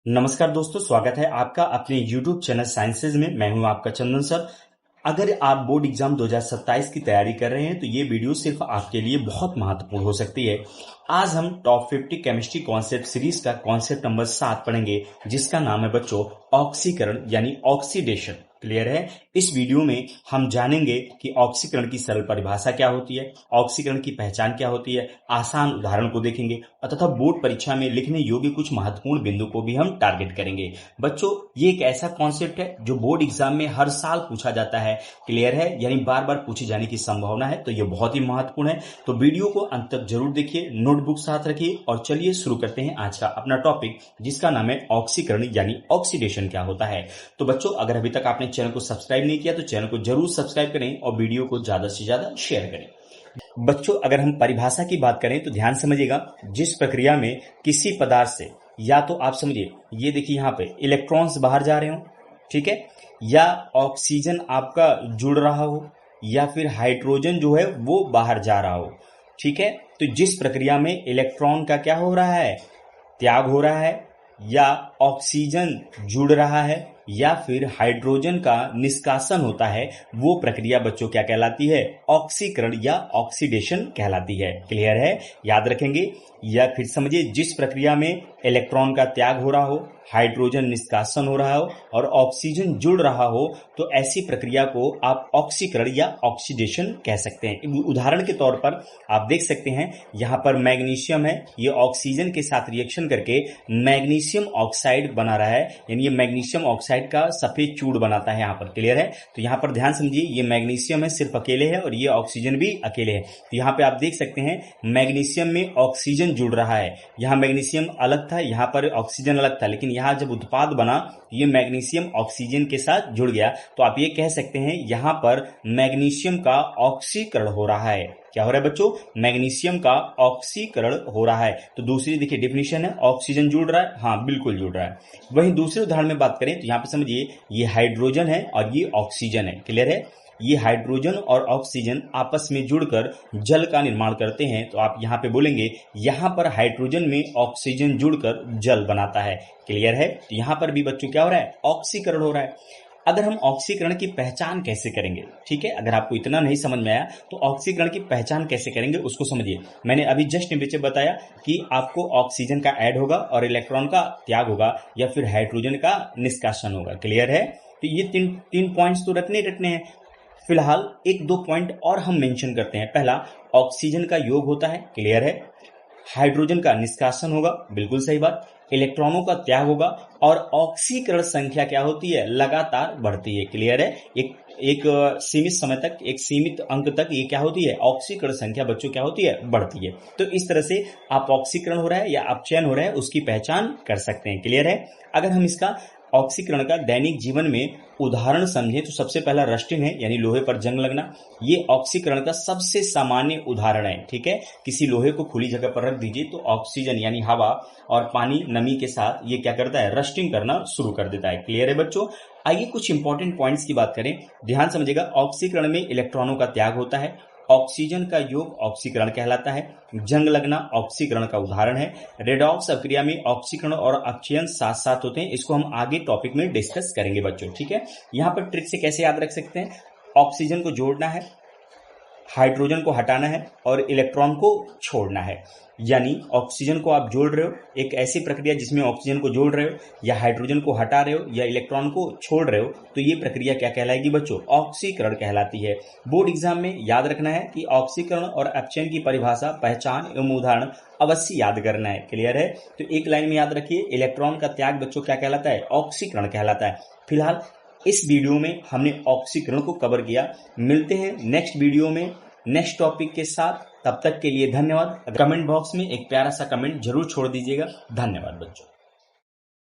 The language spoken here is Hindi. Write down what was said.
नमस्कार दोस्तों, स्वागत है आपका अपने YouTube चैनल साइंसेज में। मैं हूं आपका चंदन सर। अगर आप बोर्ड एग्जाम 2027 की तैयारी कर रहे हैं तो ये वीडियो सिर्फ आपके लिए बहुत महत्वपूर्ण हो सकती है। आज हम टॉप 50 केमिस्ट्री कॉन्सेप्ट सीरीज का कॉन्सेप्ट नंबर 7 पढ़ेंगे, जिसका नाम है बच्चों ऑक्सीकरण यानी ऑक्सीडेशन। क्लियर है? इस वीडियो में हम जानेंगे कि ऑक्सीकरण की सरल परिभाषा क्या होती है, ऑक्सीकरण की पहचान क्या होती है, आसान उदाहरण को देखेंगे और तथा बोर्ड परीक्षा में लिखने योग्य कुछ महत्वपूर्ण बिंदु को भी हम टारगेट करेंगे। बच्चों, ये एक ऐसा कॉन्सेप्ट है जो बोर्ड एग्जाम में हर साल पूछा जाता है। क्लियर है? यानी बार बार पूछे जाने की संभावना है, तो ये बहुत ही महत्वपूर्ण है। तो वीडियो को अंत तक जरूर देखिए, नोटबुक साथ रखिए और चलिए शुरू करते हैं आज का अपना टॉपिक, जिसका नाम है ऑक्सीकरण यानी ऑक्सीडेशन क्या होता है। तो बच्चों, अगर अभी तक आपने चैनल को सब्सक्राइब नहीं किया तो चैनल को जरूर सब्सक्राइब करें और वीडियो को ज्यादा से ज्यादा शेयर करें। बच्चों, अगर हम परिभाषा की बात करें तो ध्यान समझिएगा, जिस प्रक्रिया में किसी पदार्थ से या तो आप समझिए, ये देखिए यहाँ पे इलेक्ट्रॉन्स बाहर जा रहे हो, ठीक है, या ऑक्सीजन आपका जुड़ रहा हो, या फिर हाइड्रोजन जो है वो बाहर जा रहा हो, ठीक है। तो जिस प्रक्रिया में इलेक्ट्रॉन का क्या हो रहा है, त्याग हो रहा है, या ऑक्सीजन जुड़ रहा है, या फिर हाइड्रोजन का निष्कासन होता है, वो प्रक्रिया बच्चों क्या कहलाती है? ऑक्सीकरण या ऑक्सीडेशन कहलाती है। क्लियर है? याद रखेंगे। या फिर समझिए, जिस प्रक्रिया में इलेक्ट्रॉन का त्याग हो रहा हो, हाइड्रोजन निष्कासन हो रहा हो और ऑक्सीजन जुड़ रहा हो, तो ऐसी प्रक्रिया को आप ऑक्सीकरण या ऑक्सीडेशन कह सकते हैं। उदाहरण के तौर पर आप देख सकते हैं, यहाँ पर मैग्नीशियम है, ये ऑक्सीजन के साथ रिएक्शन करके मैग्नीशियम ऑक्साइड बना रहा है, यानी ये मैग्नीशियम ऑक्साइड का सफेद चूड़ बनाता है यहाँ पर। क्लियर है? तो यहाँ पर ध्यान समझिए, ये मैग्नीशियम है सिर्फ अकेले है और ये ऑक्सीजन भी अकेले है। तो यहाँ पे आप देख सकते हैं मैग्नीशियम में ऑक्सीजन जुड़ रहा है, यहाँ मैग्नीशियम अलग था, यहाँ पर ऑक्सीजन अलग था, लेकिन यहाँ जब उत्पाद बना ये मैग्नीशियम ऑक्सीजन के साथ जुड़ गया, तो आप ये कह सकते हैं यहाँ पर मैग्नीशियम का ऑक्सीकरण हो रहा है। क्या हो रहा है बच्चों? मैग्नीशियम का ऑक्सीकरण हो रहा है। तो दूसरी देखिए डेफिनेशन है, ऑक्सीजन जुड़ रहा है, हाँ बिल्कुल जुड़ रहा है। वहीं दूसरे उदाहरण में बात करें तो यहाँ पे समझिए, ये हाइड्रोजन है और ये ऑक्सीजन है। क्लियर है? ये हाइड्रोजन और ऑक्सीजन आपस में जुड़कर जल का निर्माण करते हैं। तो आप यहाँ पे बोलेंगे, यहाँ पर हाइड्रोजन में ऑक्सीजन जुड़कर जल बनाता है। क्लियर है? तो यहाँ पर भी बच्चों क्या हो रहा है? ऑक्सीकरण हो रहा है। अगर हम ऑक्सीकरण की पहचान कैसे करेंगे, ठीक है, अगर आपको इतना नहीं समझ में आया तो ऑक्सीकरण की पहचान कैसे करेंगे उसको समझिए। मैंने अभी जस्ट नीचे बताया कि आपको ऑक्सीजन का ऐड होगा और इलेक्ट्रॉन का त्याग होगा, या फिर हाइड्रोजन का निष्कासन होगा। क्लियर है? तो ये तीन पॉइंट्स तो रटने हैं। फिलहाल एक दो पॉइंट और हम मेंशन करते हैं। पहला, ऑक्सीजन का योग होता है। क्लियर है? हाइड्रोजन का निष्कासन होगा, बिल्कुल सही बात। इलेक्ट्रॉनों का त्याग होगा और ऑक्सीकरण संख्या क्या होती है? लगातार बढ़ती है। क्लियर है? एक सीमित समय तक, एक सीमित अंक तक ये क्या होती है? ऑक्सीकरण संख्या बच्चों क्या होती है? बढ़ती है। तो इस तरह से आप ऑक्सीकरण हो रहा है या अपचयन हो रहा है उसकी पहचान कर सकते हैं। क्लियर है? अगर हम इसका ऑक्सीकरण का दैनिक जीवन में उदाहरण समझें तो सबसे पहला रस्टिंग है, यानी लोहे पर जंग लगना। ये ऑक्सीकरण का सबसे सामान्य उदाहरण है। ठीक है? किसी लोहे को खुली जगह पर रख दीजिए तो ऑक्सीजन यानी हवा और पानी नमी के साथ ये क्या करता है? रस्टिंग करना शुरू कर देता है। क्लियर है बच्चों? आइए कुछ इंपॉर्टेंट पॉइंट्स की बात करें। ध्यान समझिएगा, ऑक्सीकरण में इलेक्ट्रॉनों का त्याग होता है, ऑक्सीजन का योग ऑक्सीकरण कहलाता है, जंग लगना ऑक्सीकरण का उदाहरण है, रेडॉक्स अभिक्रिया में ऑक्सीकरण और अपचयन साथ साथ होते हैं। इसको हम आगे टॉपिक में डिस्कस करेंगे बच्चों। ठीक है? यहाँ पर ट्रिक से कैसे याद रख सकते हैं? ऑक्सीजन को जोड़ना है, हाइड्रोजन को हटाना है और इलेक्ट्रॉन को छोड़ना है। यानी ऑक्सीजन को आप जोड़ रहे हो, एक ऐसी प्रक्रिया जिसमें ऑक्सीजन को जोड़ रहे हो या हाइड्रोजन को हटा रहे हो या इलेक्ट्रॉन को छोड़ रहे हो, तो ये प्रक्रिया क्या कहलाएगी बच्चों? ऑक्सीकरण कहलाती है। बोर्ड एग्जाम में याद रखना है कि ऑक्सीकरण और अपचयन की परिभाषा, पहचान एवं उदाहरण अवश्य याद करना है। क्लियर है? तो एक लाइन में याद रखिए, इलेक्ट्रॉन का त्याग बच्चों क्या कहलाता है? ऑक्सीकरण कहलाता है। फिलहाल इस वीडियो में हमने ऑक्सीकरण को कवर किया। मिलते हैं नेक्स्ट वीडियो में नेक्स्ट टॉपिक के साथ। तब तक के लिए धन्यवाद। कमेंट बॉक्स में एक प्यारा सा कमेंट जरूर छोड़ दीजिएगा। धन्यवाद बच्चों।